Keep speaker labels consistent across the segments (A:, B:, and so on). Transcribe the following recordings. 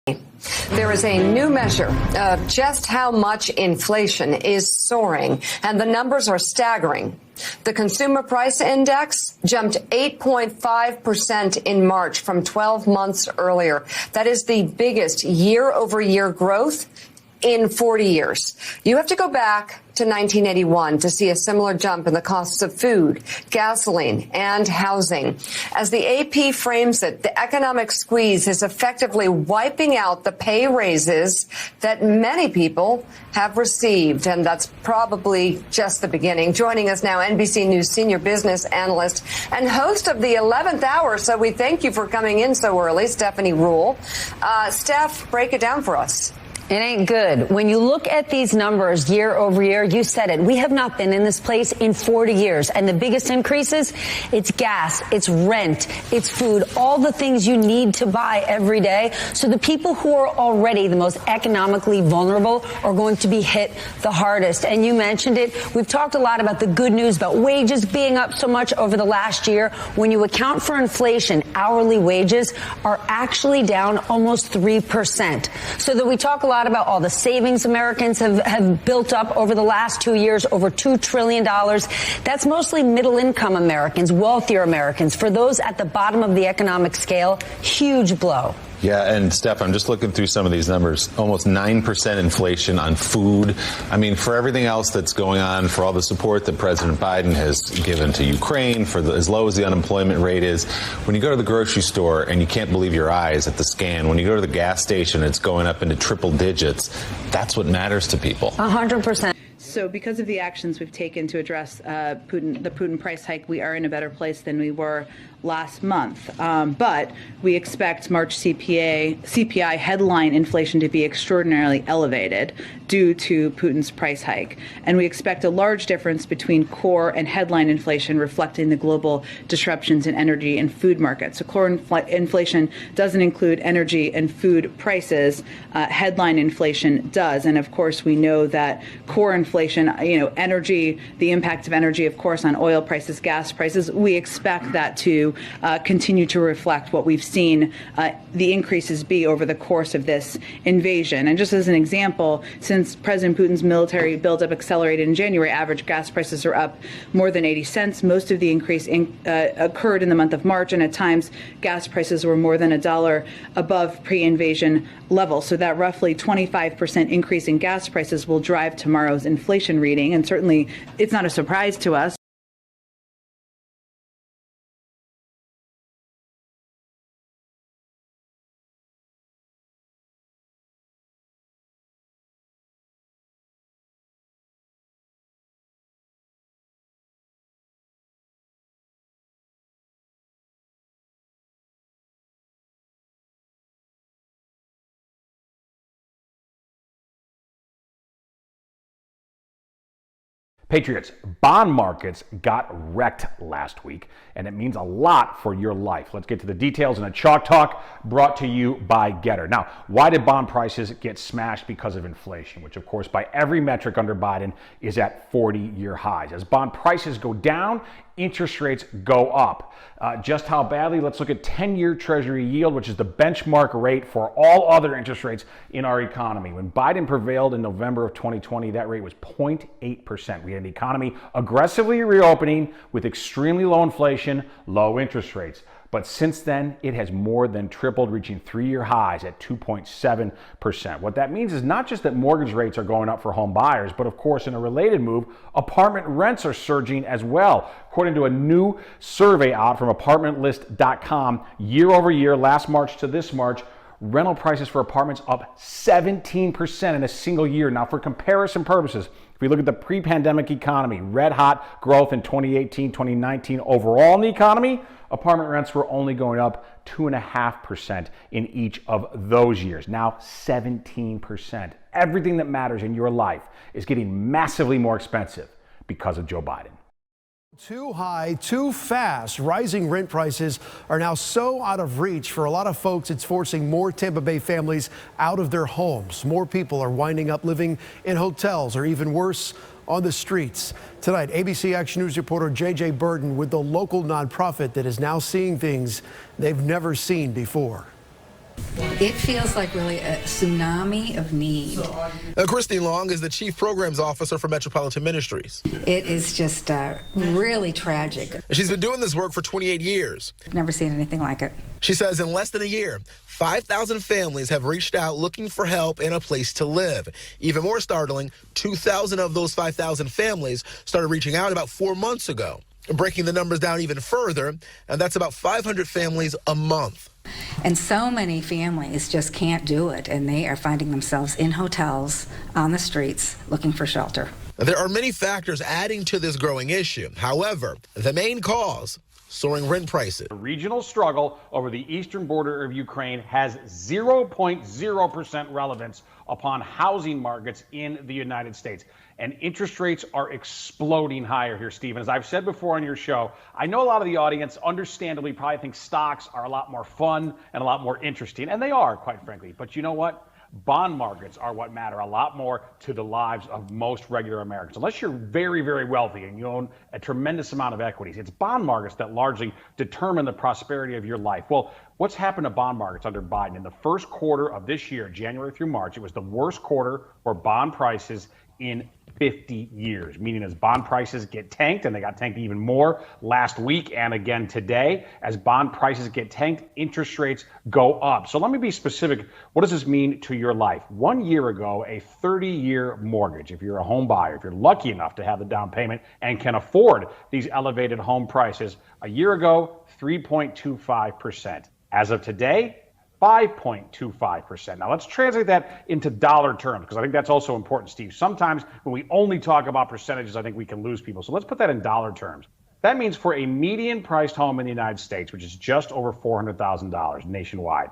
A: There is a new measure of just how much inflation is soaring, and the numbers are staggering. The Consumer Price Index jumped 8.5% in March from 12 months earlier. That is the biggest year-over-year growth in 40 years. You have to go back to 1981 to see a similar jump in the costs of food, gasoline, and housing. As the AP frames it, the economic squeeze is effectively wiping out the pay raises that many people have received, and that's probably just the beginning. Joining us now, NBC News senior business analyst and host of the 11th Hour, so we thank you for coming in so early, Stephanie Ruhle. Steph, break it down for us.
B: It ain't good. When you look at these numbers year over year, you said it. We have not been in this place in 40 years. And the biggest increases, it's gas, it's rent, it's food, all the things you need to buy every day. So the people who are already the most economically vulnerable are going to be hit the hardest. And you mentioned it. We've talked a lot about the good news about wages being up so much over the last year. When you account for inflation, hourly wages are actually down almost 3%. So that we talk a lot about all the savings Americans have built up over the last 2 years, over $2 trillion. That's mostly middle income Americans, wealthier Americans. For those at the bottom of the economic scale, huge blow.
C: Yeah, and Steph, I'm just looking through some of these numbers. Almost 9% inflation on food. I mean, for everything else that's going on, for all the support that President Biden has given to Ukraine, for as low as the unemployment rate is, when you go to the grocery store and you can't believe your eyes at the scan, when you go to the gas station, it's going up into triple digits. That's what matters to people.
B: 100%.
D: So because of the actions we've taken to address the Putin price hike, we are in a better place than we were last month. But we expect March CPI headline inflation to be extraordinarily elevated due to Putin's price hike. And we expect a large difference between core and headline inflation, reflecting the global disruptions in energy and food markets. So core inflation doesn't include energy and food prices. Headline inflation does. And of course, we know that core inflation, energy, the impact of energy, of course, on oil prices, gas prices, we expect that to continue to reflect what we've seen the increases be over the course of this invasion. And just as an example, since President Putin's military buildup accelerated in January, average gas prices are up more than 80 cents. Most of the increase occurred in the month of March, and at times gas prices were more than $1 above pre-invasion levels. So that roughly 25% increase in gas prices will drive tomorrow's inflation reading, and certainly it's not a surprise to us.
E: Patriots, bond markets got wrecked last week, and it means a lot for your life. Let's get to the details in a Chalk Talk brought to you by Getter. Now, why did bond prices get smashed? Because of inflation, which of course by every metric under Biden is at 40-year highs. As bond prices go down, interest rates go up. Just how badly? Let's look at 10-year Treasury yield, which is the benchmark rate for all other interest rates in our economy. When Biden prevailed in November of 2020, that rate was 0.8%. We had an economy aggressively reopening with extremely low inflation, low interest rates. But since then, it has more than tripled, reaching 3-year highs at 2.7%. What that means is not just that mortgage rates are going up for home buyers, but of course, in a related move, apartment rents are surging as well. According to a new survey out from apartmentlist.com, year over year, last March to this March, rental prices for apartments up 17% in a single year. Now, for comparison purposes, if we look at the pre-pandemic economy, red hot growth in 2018, 2019 overall in the economy, apartment rents were only going up 2.5% in each of those years. Now 17%. Everything that matters in your life is getting massively more expensive because of Joe Biden.
F: Too high, too fast. Rising rent prices are now so out of reach for a lot of folks, it's forcing more Tampa Bay families out of their homes. More people are winding up living in hotels or even worse, on the streets. Tonight, ABC Action News reporter J.J. Burton with the local nonprofit that is now seeing things they've never seen before.
G: It feels like really a tsunami of need.
H: Christine Long is the Chief Programs Officer for Metropolitan Ministries.
G: It is just really tragic.
H: She's been doing this work for 28 years.
G: I've never seen anything like it.
H: She says in less than a year, 5,000 families have reached out looking for help and a place to live. Even more startling, 2,000 of those 5,000 families started reaching out about 4 months ago. Breaking the numbers down even further, and that's about 500 families a month.
G: And so many families just can't do it, and they are finding themselves in hotels, on the streets, looking for shelter.
H: There are many factors adding to this growing issue. However, the main cause, soaring rent prices.
E: The regional struggle over the eastern border of Ukraine has 0.0% relevance upon housing markets in the United States. And interest rates are exploding higher here, Stephen. As I've said before on your show, I know a lot of the audience understandably probably think stocks are a lot more fun and a lot more interesting, and they are, quite frankly. But you know what? Bond markets are what matter a lot more to the lives of most regular Americans. Unless you're very, very wealthy and you own a tremendous amount of equities, it's bond markets that largely determine the prosperity of your life. Well, what's happened to bond markets under Biden? In the first quarter of this year, January through March, it was the worst quarter for bond prices in 50 years, meaning as bond prices get tanked, and they got tanked even more last week and again today, as bond prices get tanked, interest rates go up. So let me be specific. What does this mean to your life? 1 year ago, a 30-year mortgage, if you're a home buyer, if you're lucky enough to have the down payment and can afford these elevated home prices, a year ago, 3.25%. As of today, 5.25%. Now let's translate that into dollar terms, because I think that's also important, Steve. Sometimes when we only talk about percentages, I think we can lose people. So let's put that in dollar terms. That means for a median priced home in the United States, which is just over $400,000 nationwide,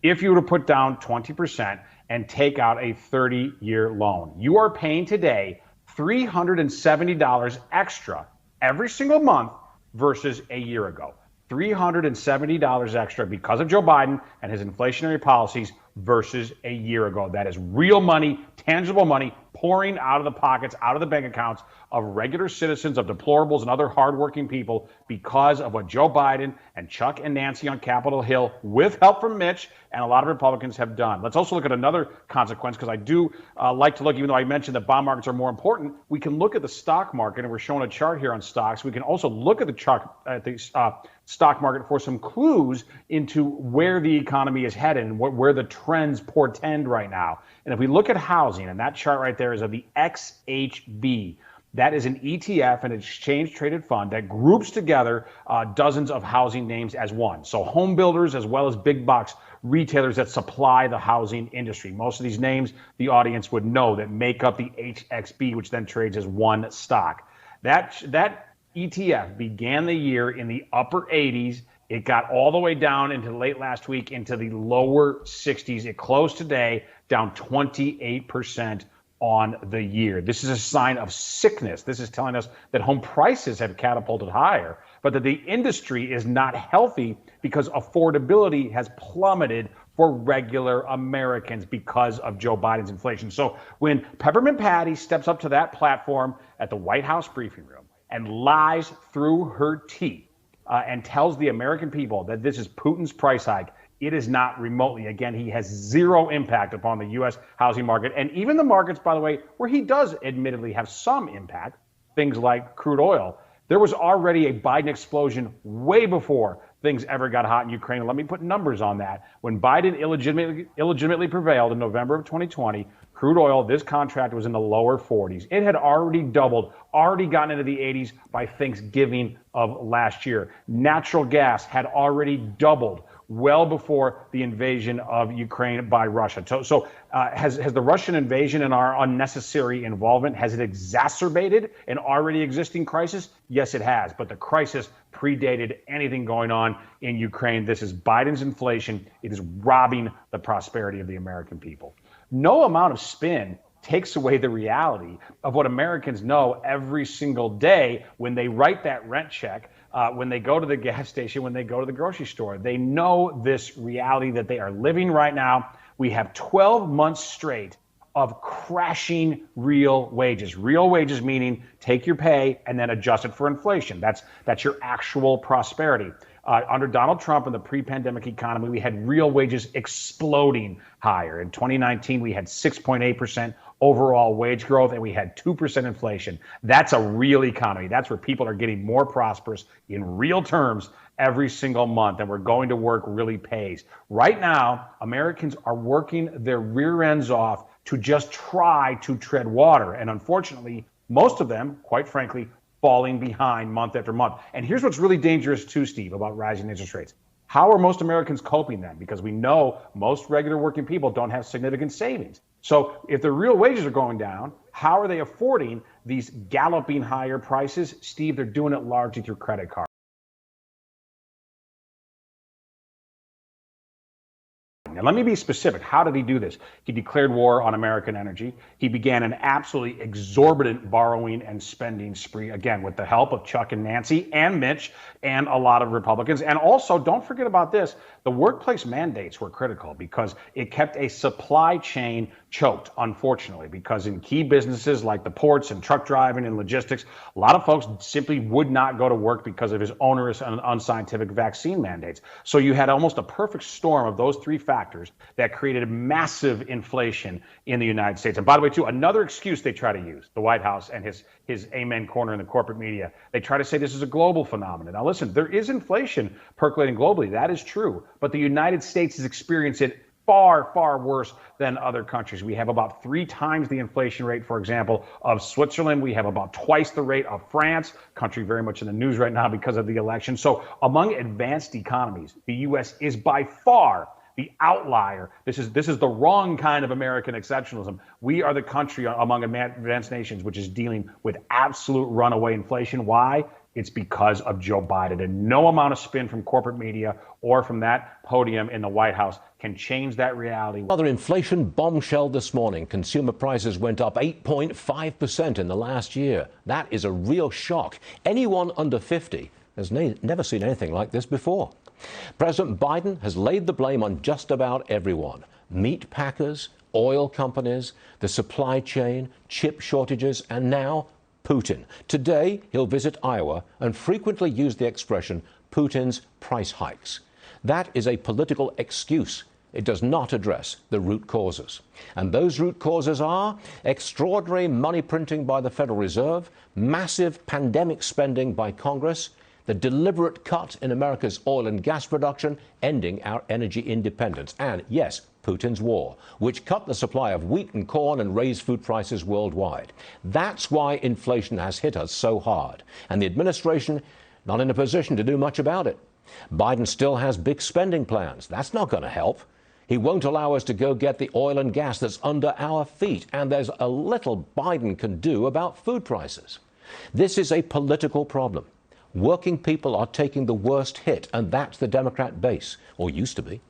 E: if you were to put down 20% and take out a 30-year loan, you are paying today $370 extra every single month versus a year ago. $370 extra because of Joe Biden and his inflationary policies versus a year ago. That is real money, tangible money, pouring out of the pockets, out of the bank accounts of regular citizens, of deplorables and other hardworking people because of what Joe Biden and Chuck and Nancy on Capitol Hill, with help from Mitch and a lot of Republicans, have done. Let's also look at another consequence, because I do like to look, even though I mentioned that bond markets are more important, we can look at the stock market, and we're showing a chart here on stocks. We can also look at the stock market for some clues into where the economy is headed and where the trends portend right now. And if we look at housing, and that chart right there is of the XHB, that is an ETF, an exchange traded fund that groups together dozens of housing names as one. So home builders as well as big box retailers that supply the housing industry. Most of these names the audience would know that make up the HXB, which then trades as one stock. That ETF began the year in the upper 80s. It got all the way down into late last week into the lower 60s. It closed today down 28% on the year. This is a sign of sickness. This is telling us that home prices have catapulted higher, but that the industry is not healthy because affordability has plummeted for regular Americans because of Joe Biden's inflation. So when Peppermint Patty steps up to that platform at the White House briefing room and lies through her teeth and tells the American people that this is Putin's price hike, it is not remotely. Again, he has zero impact upon the U.S. housing market. And even the markets, by the way, where he does admittedly have some impact, things like crude oil, there was already a Biden explosion way before things ever got hot in Ukraine. And let me put numbers on that. When Biden illegitimately prevailed in November of 2020, crude oil, this contract was in the lower 40s. It had already doubled, already gotten into the 80s by Thanksgiving of last year. Natural gas had already doubled well before the invasion of Ukraine by Russia. So has the Russian invasion and our unnecessary involvement, has it exacerbated an already existing crisis? Yes, it has. But the crisis predated anything going on in Ukraine. This is Biden's inflation. It is robbing the prosperity of the American people. No amount of spin takes away the reality of what Americans know every single day when they write that rent check, when they go to the gas station, when they go to the grocery store. They know this reality that they are living right now. We have 12 months straight of crashing real wages. Real wages meaning take your pay and then adjust it for inflation. That's your actual prosperity. Under Donald Trump and the pre-pandemic economy, we had real wages exploding higher. In 2019, we had 6.8% overall wage growth, and we had 2% inflation. That's a real economy. That's where people are getting more prosperous in real terms every single month, and we're going to work really pays. Right now, Americans are working their rear ends off to just try to tread water. And unfortunately, most of them, quite frankly, falling behind month after month. And here's what's really dangerous too, Steve, about rising interest rates. How are most Americans coping then? Because we know most regular working people don't have significant savings. So if their real wages are going down, how are they affording these galloping higher prices? Steve, they're doing it largely through credit cards. Now, let me be specific. How did he do this? He declared war on American energy. He began an absolutely exorbitant borrowing and spending spree, again, with the help of Chuck and Nancy and Mitch and a lot of Republicans. And also, don't forget about this, the workplace mandates were critical because it kept a supply chain choked, unfortunately, because in key businesses like the ports and truck driving and logistics, a lot of folks simply would not go to work because of his onerous and unscientific vaccine mandates. So you had almost a perfect storm of those three factors that created massive inflation in the United States. And by the way, too, another excuse they try to use, the White House and his amen corner in the corporate media, they try to say this is a global phenomenon. Now, listen, there is inflation percolating globally. That is true. But the United States has experienced it far, far worse than other countries. We have about 3 times the inflation rate, for example, of Switzerland. We have about twice the rate of France, country very much in the news right now because of the election. So among advanced economies, the U.S. is by far the outlier. This is the wrong kind of American exceptionalism. We are the country among advanced nations which is dealing with absolute runaway inflation. Why? It's because of Joe Biden. And no amount of spin from corporate media or from that podium in the White House can change that reality.
I: Another inflation bombshell this morning. Consumer prices went up 8.5% in the last year. That is a real shock. Anyone under 50 has never seen anything like this before. President Biden has laid the blame on just about everyone. Meat packers, oil companies, the supply chain, chip shortages, and now Putin. Today, he'll visit Iowa and frequently use the expression Putin's price hikes. That is a political excuse. It does not address the root causes. And those root causes are extraordinary money printing by the Federal Reserve, massive pandemic spending by Congress, the deliberate cut in America's oil and gas production, ending our energy independence, and yes, Putin's war, which cut the supply of wheat and corn and raised food prices worldwide. That's why inflation has hit us so hard, and the administration not in a position to do much about it. Biden still has big spending plans. That's not going to help. He won't allow us to go get the oil and gas that's under our feet, and there's a little Biden can do about food prices. This is a political problem. Working people are taking the worst hit, and that's the Democrat base, or used to be.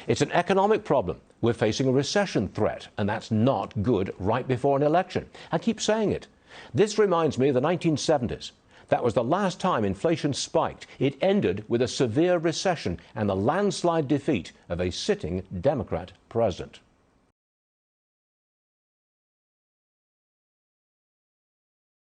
I: It's an economic problem. We're facing a recession threat, and that's not good right before an election. I keep saying it. This reminds me of the 1970s. That was the last time inflation spiked. It ended with a severe recession and the landslide defeat of a sitting Democrat president.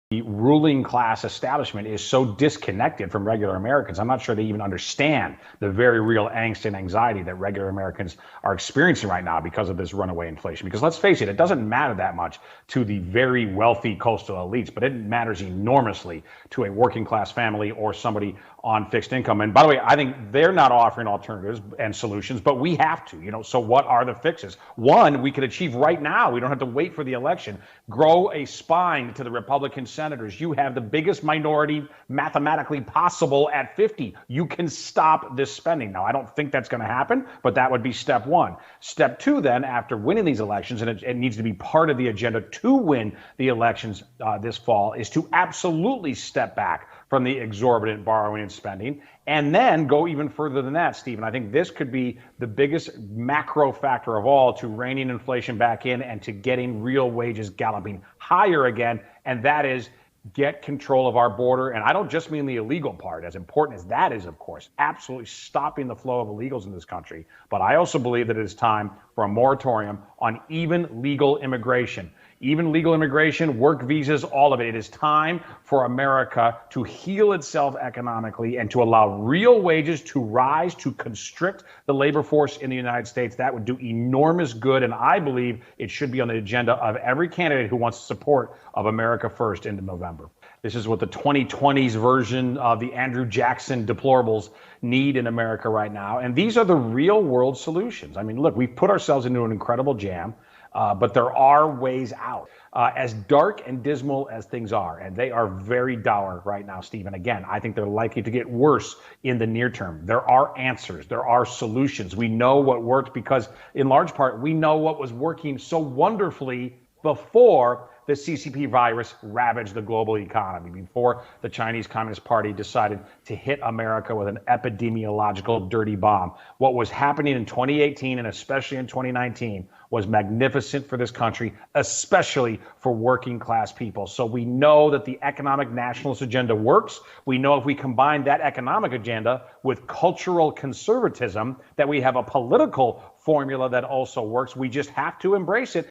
E: The ruling class establishment is so disconnected from regular Americans. I'm not sure they even understand the very real angst and anxiety that regular Americans are experiencing right now because of this runaway inflation. Because let's face it, it doesn't matter that much to the very wealthy coastal elites, but it matters enormously to a working class family or somebody on fixed income. And by the way, I think they're not offering alternatives and solutions, but we have to, so what are the fixes? One, we could achieve right now. We don't have to wait for the election. Grow a spine to the Republican senators. You have the biggest minority mathematically possible at 50. You can stop this spending. Now, I don't think that's going to happen, but that would be step one. Step two, then, after winning these elections, and it needs to be part of the agenda to win the elections this fall, is to absolutely step back from the exorbitant borrowing and spending, and then go even further than that, Stephen. I think this could be the biggest macro factor of all to reining inflation back in and to getting real wages galloping higher again, and that is get control of our border. And I don't just mean the illegal part, as important as that is, of course, absolutely stopping the flow of illegals in this country. But I also believe that it is time for a moratorium on even legal immigration. even legal immigration, work visas, all of it. It is time for America to heal itself economically and to allow real wages to rise, to constrict the labor force in the United States. That would do enormous good, and I believe it should be on the agenda of every candidate who wants support of America First into November. This is what the 2020s version of the Andrew Jackson deplorables need in America right now. And these are the real world solutions. I mean, look, we've put ourselves into an incredible jam, but there are ways out. As dark and dismal as things are, and they are very dour right now, Stephen, again, I think they're likely to get worse in the near term. There are answers. There are solutions. We know what worked because, in large part, we know what was working so wonderfully before the CCP virus ravaged the global economy, before the Chinese Communist Party decided to hit America with an epidemiological dirty bomb. What was happening in 2018 and especially in 2019 was magnificent for this country, especially for working class people. So we know that the economic nationalist agenda works. We know if we combine that economic agenda with cultural conservatism, that we have a political formula that also works. We just have to embrace it.